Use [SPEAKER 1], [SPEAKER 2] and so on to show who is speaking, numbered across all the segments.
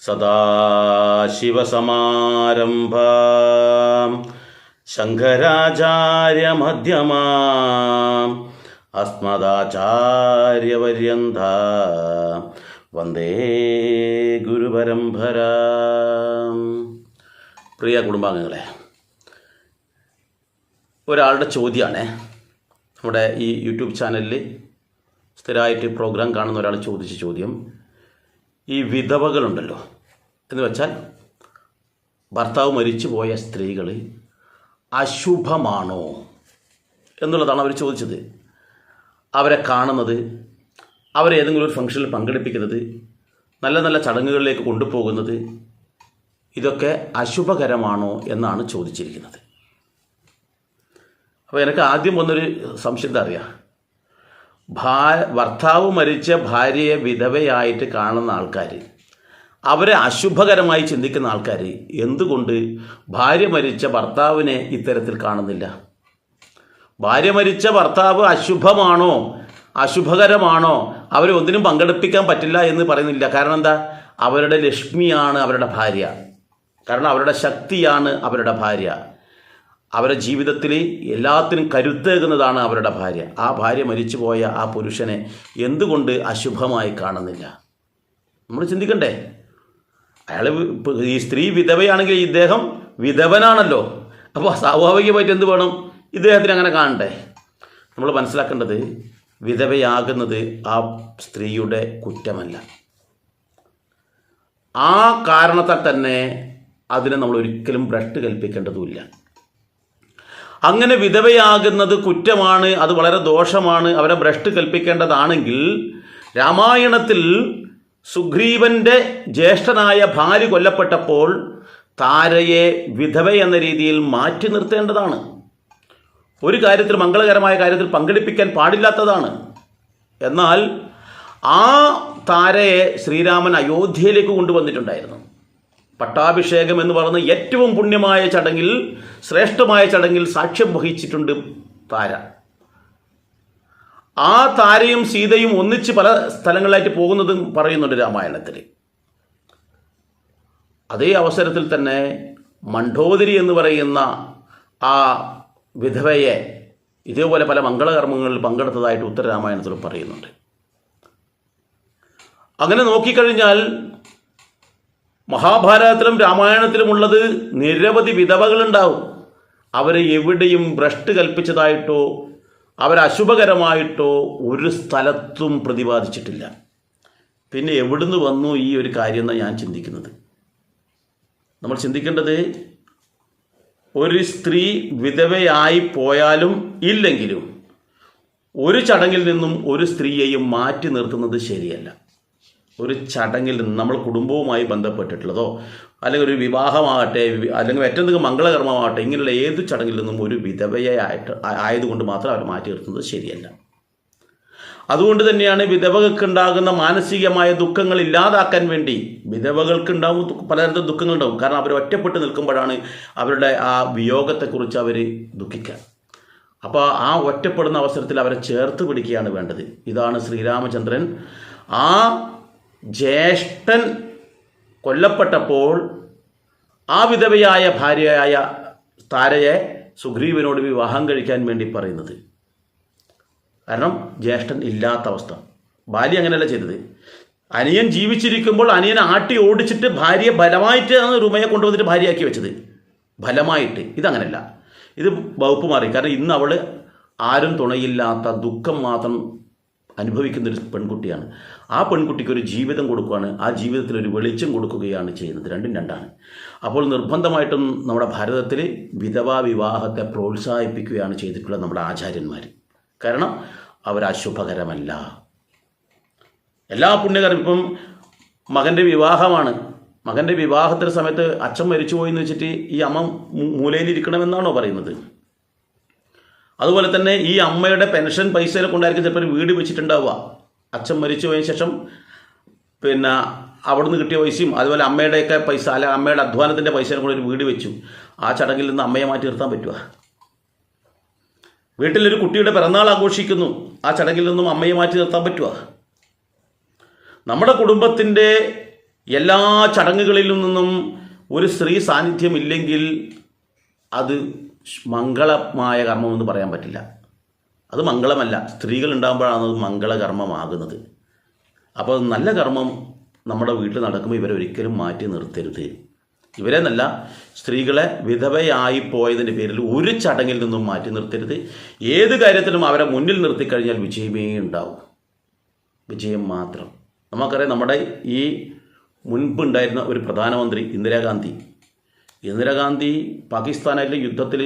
[SPEAKER 1] സദാശിവസമാരംഭാം ശങ്കരാചാര്യമധ്യമാം അസ്മദാചാര്യപര്യന്താം വന്ദേ ഗുരുപരമ്പരാം. പ്രിയ കുടുംബാംഗങ്ങളെ, ഒരാളുടെ ചോദ്യമാണ് നമ്മുടെ ഈ യൂട്യൂബ് ചാനലിൽ സ്ഥിരമായിട്ട് പ്രോഗ്രാം കാണുന്ന ഒരാൾ ചോദിച്ച ചോദ്യം, ഈ വിധവകളുണ്ടല്ലോ, എന്ന് വെച്ചാൽ ഭർത്താവ് മരിച്ചു പോയ സ്ത്രീകൾ അശുഭമാണോ എന്നുള്ളതാണ് അവർ ചോദിച്ചത്. അവരെ കാണുന്നത്, അവരെ ഏതെങ്കിലും ഒരു ഫംഗ്ഷനിൽ പങ്കെടുപ്പിക്കുന്നത്, നല്ല നല്ല ചടങ്ങുകളിലേക്ക് കൊണ്ടുപോകുന്നത്, ഇതൊക്കെ അശുഭകരമാണോ എന്നാണ് ചോദിച്ചിരിക്കുന്നത്. അപ്പോൾ എനിക്ക് ആദ്യം വന്നൊരു സംശയം അറിയാം. ഭർത്താവ് മരിച്ച ഭാര്യയെ വിധവയായിട്ട് കാണുന്ന ആൾക്കാർ, അവരെ അശുഭകരമായി ചിന്തിക്കുന്ന ആൾക്കാർ എന്തുകൊണ്ട് ഭാര്യ മരിച്ച ഭർത്താവിനെ ഇത്തരത്തിൽ കാണുന്നില്ല? ഭാര്യ മരിച്ച ഭർത്താവ് അശുഭമാണോ, അശുഭകരമാണോ, അവരെ ഒന്നിനും പങ്കെടുപ്പിക്കാൻ പറ്റില്ല എന്ന് പറയുന്നില്ല. കാരണം എന്താ? അവരുടെ ലക്ഷ്മിയാണ് അവരുടെ ഭാര്യ, കാരണം അവരുടെ ശക്തിയാണ് അവരുടെ ഭാര്യ, അവരുടെ ജീവിതത്തിൽ എല്ലാത്തിനും കരുത്തേകുന്നതാണ് അവരുടെ ഭാര്യ. ആ ഭാര്യ മരിച്ചു പോയ ആ പുരുഷനെ എന്തുകൊണ്ട് അശുഭമായി കാണുന്നില്ല? നമ്മൾ ചിന്തിക്കണ്ടേ? അയാൾ, ഈ സ്ത്രീ വിധവയാണെങ്കിൽ ഇദ്ദേഹം വിധവനാണല്ലോ. അപ്പോൾ സ്വാഭാവികമായിട്ട് എന്ത് വേണം? ഇദ്ദേഹത്തിന് അങ്ങനെ കാണണ്ടേ? നമ്മൾ മനസ്സിലാക്കേണ്ടത്, വിധവയാകുന്നത് ആ സ്ത്രീയുടെ കുറ്റമല്ല. ആ കാരണത്താൽ തന്നെ അതിനെ നമ്മൾ ഒരിക്കലും ഭ്രഷ്ട് കൽപ്പിക്കേണ്ടതുമില്ല. അങ്ങനെ വിധവയാകുന്നത് കുറ്റമാണ്, അത് വളരെ ദോഷമാണ്, അവരെ ഭ്രഷ്ട് കൽപ്പിക്കേണ്ടതാണെങ്കിൽ രാമായണത്തിൽ സുഗ്രീവന്റെ ജ്യേഷ്ഠനായ ഭാര്യ കൊല്ലപ്പെട്ടപ്പോൾ താരയെ വിധവ എന്ന രീതിയിൽ മാറ്റി നിർത്തേണ്ടതാണ്. ഒരു കാര്യത്തിൽ, മംഗളകരമായ കാര്യത്തിൽ പങ്കെടുപ്പിക്കാൻ പാടില്ലാത്തതാണ്. എന്നാൽ ആ താരയെ ശ്രീരാമൻ അയോധ്യയിലേക്ക് കൊണ്ടുവന്നിട്ടുണ്ടായിരുന്നു. പട്ടാഭിഷേകം എന്ന് പറയുന്ന ഏറ്റവും പുണ്യമായ ചടങ്ങിൽ, ശ്രേഷ്ഠമായ ചടങ്ങിൽ സാക്ഷ്യം വഹിച്ചിട്ടുണ്ട് താര. ആ താരയും സീതയും ഒന്നിച്ച് പല സ്ഥലങ്ങളിലായിട്ട് പോകുന്നതും പറയുന്നുണ്ട് രാമായണത്തിൽ. അതേ അവസരത്തിൽ തന്നെ മണ്ഡോദരി എന്ന് പറയുന്ന ആ വിധവയെ ഇതേപോലെ പല മംഗളകർമ്മങ്ങളിൽ പങ്കെടുത്തതായിട്ട് ഉത്തരരാമായണത്തിൽ പറയുന്നുണ്ട്. അങ്ങനെ നോക്കിക്കഴിഞ്ഞാൽ മഹാഭാരതത്തിലും രാമായണത്തിലുമുള്ളത് നിരവധി വിധവകളുണ്ടാവും. അവരെ എവിടെയും ഭ്രഷ്ട് കൽപ്പിച്ചതായിട്ടോ അവരെ അശുഭകരമായിട്ടോ ഒരു സ്ഥലത്തും പ്രതിപാദിച്ചിട്ടില്ല. പിന്നെ എവിടുന്ന് വന്നു ഈ ഒരു കാര്യം എന്നാണ് ഞാൻ ചിന്തിക്കുന്നത്. നമ്മൾ ചിന്തിക്കേണ്ടത്, ഒരു സ്ത്രീ വിധവയായി പോയാലും ഇല്ലെങ്കിലും ഒരു ചടങ്ങിൽ നിന്നും ഒരു സ്ത്രീയെയും മാറ്റി നിർത്തുന്നത് ശരിയല്ല. ഒരു ചടങ്ങിൽ നിന്ന്, നമ്മൾ കുടുംബവുമായി ബന്ധപ്പെട്ടിട്ടുള്ളതോ അല്ലെങ്കിൽ ഒരു വിവാഹമാകട്ടെ, അല്ലെങ്കിൽ ഏറ്റവും മംഗളകർമ്മമാകട്ടെ, ഇങ്ങനെയുള്ള ഏത് ചടങ്ങിൽ നിന്നും ഒരു ആയതുകൊണ്ട് മാത്രം അവർ മാറ്റി നിർത്തുന്നത് ശരിയല്ല. അതുകൊണ്ട് തന്നെയാണ് വിധവകൾക്കുണ്ടാകുന്ന മാനസികമായ ദുഃഖങ്ങൾ ഇല്ലാതാക്കാൻ വേണ്ടി, വിധവകൾക്കുണ്ടാവും പലതരത്തിലും ദുഃഖങ്ങളുണ്ടാവും. കാരണം അവർ ഒറ്റപ്പെട്ട് നിൽക്കുമ്പോഴാണ് അവരുടെ ആ വിയോഗത്തെക്കുറിച്ച് അവർ ദുഃഖിക്കുക. അപ്പോൾ ആ ഒറ്റപ്പെടുന്ന അവസരത്തിൽ അവരെ ചേർത്ത് പിടിക്കുകയാണ് വേണ്ടത്. ഇതാണ് ശ്രീരാമചന്ദ്രൻ ആ ജ്യേഷ്ഠൻ കൊല്ലപ്പെട്ടപ്പോൾ ആ വിധവയായ ഭാര്യയായ താരയെ സുഗ്രീവനോട് വിവാഹം കഴിക്കാൻ വേണ്ടി പറയുന്നത്. കാരണം ജ്യേഷ്ഠൻ ഇല്ലാത്ത അവസ്ഥ. ഭാര്യ അങ്ങനെയല്ല ചെയ്തത്. അനിയൻ ജീവിച്ചിരിക്കുമ്പോൾ അനിയനെ ആട്ടി ഓടിച്ചിട്ട് ഭാര്യയെ ബലമായിട്ടാണ് റുമയെ കൊണ്ടുവന്നിട്ട് ഭാര്യയാക്കി വെച്ചത്, ബലമായിട്ട്. ഇതങ്ങനെയല്ല, ഇത് വകുപ്പ് മാറി. കാരണം ഇന്ന് അവൾ ആരും തുണയില്ലാത്ത ദുഃഖം മാത്രം അനുഭവിക്കുന്നൊരു പെൺകുട്ടിയാണ്. ആ പെൺകുട്ടിക്ക് ഒരു ജീവിതം കൊടുക്കുകയാണ്, ആ ജീവിതത്തിൽ ഒരു വെളിച്ചം കൊടുക്കുകയാണ് ചെയ്യുന്നത്. രണ്ടും രണ്ടാണ്. അപ്പോൾ നിർബന്ധമായിട്ടും നമ്മുടെ ഭാരതത്തിൽ വിധവാ വിവാഹത്തെ പ്രോത്സാഹിപ്പിക്കുകയാണ് ചെയ്തിട്ടുള്ളത് നമ്മുടെ ആചാര്യന്മാർ. കാരണം അവരശുഭകരമല്ല. എല്ലാ പുണ്യകരം, ഇപ്പം മകൻ്റെ വിവാഹമാണ്, മകൻ്റെ വിവാഹത്തിൻ്റെ സമയത്ത് അച്ഛൻ മരിച്ചുപോയി എന്ന് വെച്ചിട്ട് ഈ അമ്മ മൂലയിലിരിക്കണമെന്നാണോ പറയുന്നത്? അതുപോലെ തന്നെ ഈ അമ്മയുടെ പെൻഷൻ പൈസയിൽ കൊണ്ടായിരിക്കും ചിലപ്പോൾ ഒരു വീട് വെച്ചിട്ടുണ്ടാവുക. അച്ഛൻ മരിച്ചു പോയതിനു ശേഷം പിന്നെ അവിടുന്ന് കിട്ടിയ പൈസയും അതുപോലെ അമ്മയുടെയൊക്കെ പൈസ, അല്ല അമ്മയുടെ അധ്വാനത്തിൻ്റെ പൈസയിൽ കൂടെ ഒരു വീട് വെച്ചു. ആ ചടങ്ങിൽ നിന്ന് അമ്മയെ മാറ്റി നിർത്താൻ പറ്റുക? വീട്ടിലൊരു കുട്ടിയുടെ പിറന്നാൾ ആഘോഷിക്കുന്നു, ആ ചടങ്ങിൽ നിന്നും അമ്മയെ മാറ്റി നിർത്താൻ പറ്റുക? നമ്മുടെ കുടുംബത്തിൻ്റെ എല്ലാ ചടങ്ങുകളിൽ നിന്നും ഒരു സ്ത്രീ സാന്നിധ്യം ഇല്ലെങ്കിൽ അത് മംഗളമായ കർമ്മമെന്ന് പറയാൻ പറ്റില്ല. അത് മംഗളമല്ല. സ്ത്രീകൾ ഉണ്ടാകുമ്പോഴാണ് അത് മംഗളകർമ്മമാകുന്നത്. അപ്പോൾ നല്ല കർമ്മം നമ്മുടെ വീട്ടിൽ നടക്കുമ്പോൾ ഇവരെ ഒരിക്കലും മാറ്റി നിർത്തരുത്. ഇവരെ നല്ല സ്ത്രീകളെ വിധവയായി പോയതിൻ്റെ പേരിൽ ഒരു ചടങ്ങിൽ നിന്നും മാറ്റി നിർത്തരുത്. ഏത് കാര്യത്തിലും അവരെ മുന്നിൽ നിർത്തിക്കഴിഞ്ഞാൽ വിജയമേ ഉണ്ടാവും. വിജയം മാത്രം. നമുക്കറിയാം, നമ്മുടെ ഈ മുൻപുണ്ടായിരുന്ന ഒരു പ്രധാനമന്ത്രി ഇന്ദിരാഗാന്ധി പാകിസ്ഥാനായിട്ടുള്ള യുദ്ധത്തിൽ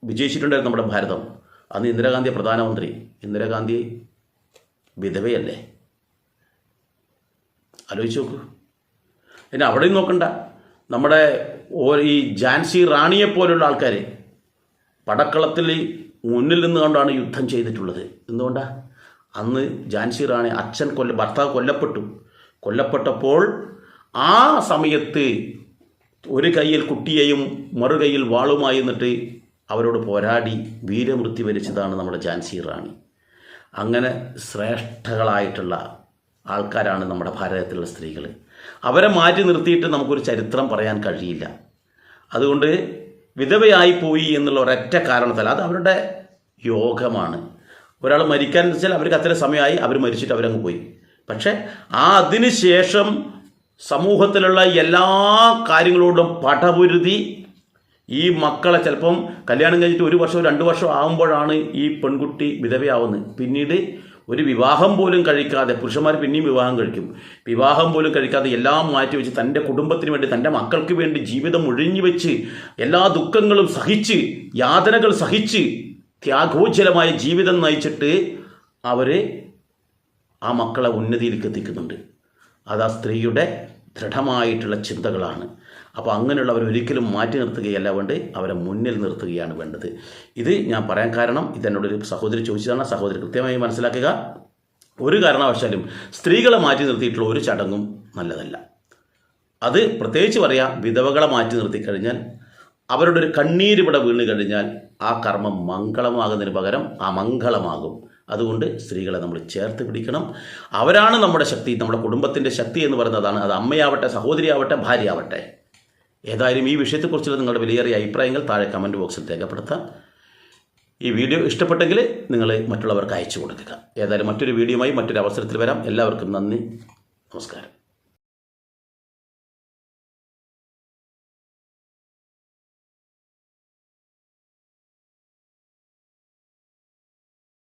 [SPEAKER 1] വിജയിച്ചിട്ടുണ്ടായിരുന്നു നമ്മുടെ ഭാരതം. അന്ന് ഇന്ദിരാഗാന്ധി പ്രധാനമന്ത്രി. ഇന്ദിരാഗാന്ധി വിധവയല്ലേ? ആലോചിച്ച് നോക്കൂ. പിന്നെ അവിടെയും നോക്കണ്ട, നമ്മുടെ ഈ ഝാൻസി റാണിയെപ്പോലുള്ള ആൾക്കാർ പടക്കളത്തിൽ മുന്നിൽ നിന്ന് കൊണ്ടാണ് യുദ്ധം ചെയ്തിട്ടുള്ളത്. എന്തുകൊണ്ടാണ്? അന്ന് ഝാൻസി റാണി ഭർത്താവ് കൊല്ലപ്പെട്ടപ്പോൾ ആ സമയത്ത് ഒരു കയ്യിൽ കുട്ടിയെയും മറുകൈയിൽ വാളുമായി നിന്നിട്ട് അവരോട് പോരാടി വീരമൃത്യു വരിച്ചതാണ് നമ്മുടെ ഝാൻസി റാണി. അങ്ങനെ ശ്രേഷ്ഠകളായിട്ടുള്ള ആൾക്കാരാണ് നമ്മുടെ ഭാരതത്തിലുള്ള സ്ത്രീകൾ. അവരെ മാറ്റി നിർത്തിയിട്ട് നമുക്കൊരു ചരിത്രം പറയാൻ കഴിയില്ല. അതുകൊണ്ട് വിധവയായി പോയി എന്നുള്ള ഒരൊറ്റ കാരണത്താൽ അത് അവരുടെ യോഗമാണ്. ഒരാൾ മരിക്കാൻ വെച്ചാൽ അവർക്ക് അത്ര സമയമായി, അവർ മരിച്ചിട്ട് അവരങ്ങ് പോയി. പക്ഷേ അതിനുശേഷം സമൂഹത്തിലുള്ള എല്ലാ കാര്യങ്ങളോടും പടപൊരുതി ഈ മക്കളെ ചിലപ്പം കല്യാണം കഴിഞ്ഞിട്ട് 1 വർഷം 2 വർഷം ആകുമ്പോഴാണ് ഈ പെൺകുട്ടി വിധവയാവുന്നത്. പിന്നീട് ഒരു വിവാഹം പോലും കഴിക്കാതെ, പുരുഷന്മാർ പിന്നെയും വിവാഹം കഴിക്കും, വിവാഹം പോലും കഴിക്കാതെ എല്ലാം മാറ്റിവെച്ച് തൻ്റെ കുടുംബത്തിന് വേണ്ടി, തൻ്റെ മക്കൾക്ക് വേണ്ടി ജീവിതം ഒഴിഞ്ഞു വെച്ച് എല്ലാ ദുഃഖങ്ങളും സഹിച്ച്, യാതനകൾ സഹിച്ച് ത്യാഗോജ്ജലമായ ജീവിതം നയിച്ചിട്ട് അവർ ആ മക്കളെ ഉന്നതിയിലേക്ക് എത്തിക്കുന്നുണ്ട്. അത് ആ സ്ത്രീയുടെ ദൃഢമായിട്ടുള്ള ചിന്തകളാണ്. അപ്പോൾ അങ്ങനെയുള്ളവർ ഒരിക്കലും മാറ്റി നിർത്തുകയല്ല വേണ്ടത്, അവരെ മുന്നിൽ നിർത്തുകയാണ് വേണ്ടത്. ഇത് ഞാൻ പറയാൻ കാരണം, ഇതെന്നോടൊരു സഹോദരി ചോദിച്ചതാണ്. സഹോദരി കൃത്യമായി മനസ്സിലാക്കുക. ഒരു കാരണവശാലും സ്ത്രീകളെ മാറ്റി നിർത്തിയിട്ടുള്ള ഒരു ചടങ്ങും നല്ലതല്ല. അത് പ്രത്യേകിച്ച് പറയാം, വിധവകളെ മാറ്റി നിർത്തിക്കഴിഞ്ഞാൽ അവരുടെ ഒരു കണ്ണീര് ഇവിടെ വീണ് കഴിഞ്ഞാൽ ആ കർമ്മം മംഗളമാകുന്നതിന് പകരം അമംഗളമാകും. അതുകൊണ്ട് സ്ത്രീകളെ നമ്മൾ ചേർത്ത് പിടിക്കണം. അവരാണ് നമ്മുടെ ശക്തി, നമ്മുടെ കുടുംബത്തിൻ്റെ ശക്തി എന്ന് പറയുന്നതാണ്. അത് അമ്മയാവട്ടെ, സഹോദരിയാവട്ടെ, ഭാര്യയാവട്ടെ. ഏതായാലും ഈ വിഷയത്തെക്കുറിച്ചുള്ള നിങ്ങളുടെ വിലയേറിയ അഭിപ്രായങ്ങൾ താഴെ കമൻറ്റ് ബോക്സിൽ രേഖപ്പെടുത്താം. ഈ വീഡിയോ ഇഷ്ടപ്പെട്ടെങ്കിൽ നിങ്ങൾ മറ്റുള്ളവർക്ക് അയച്ചു കൊടുക്കുക. ഏതായാലും മറ്റൊരു വീഡിയോയുമായി മറ്റൊരു അവസരത്തിൽ വരാം. എല്ലാവർക്കും നന്ദി, നമസ്കാരം.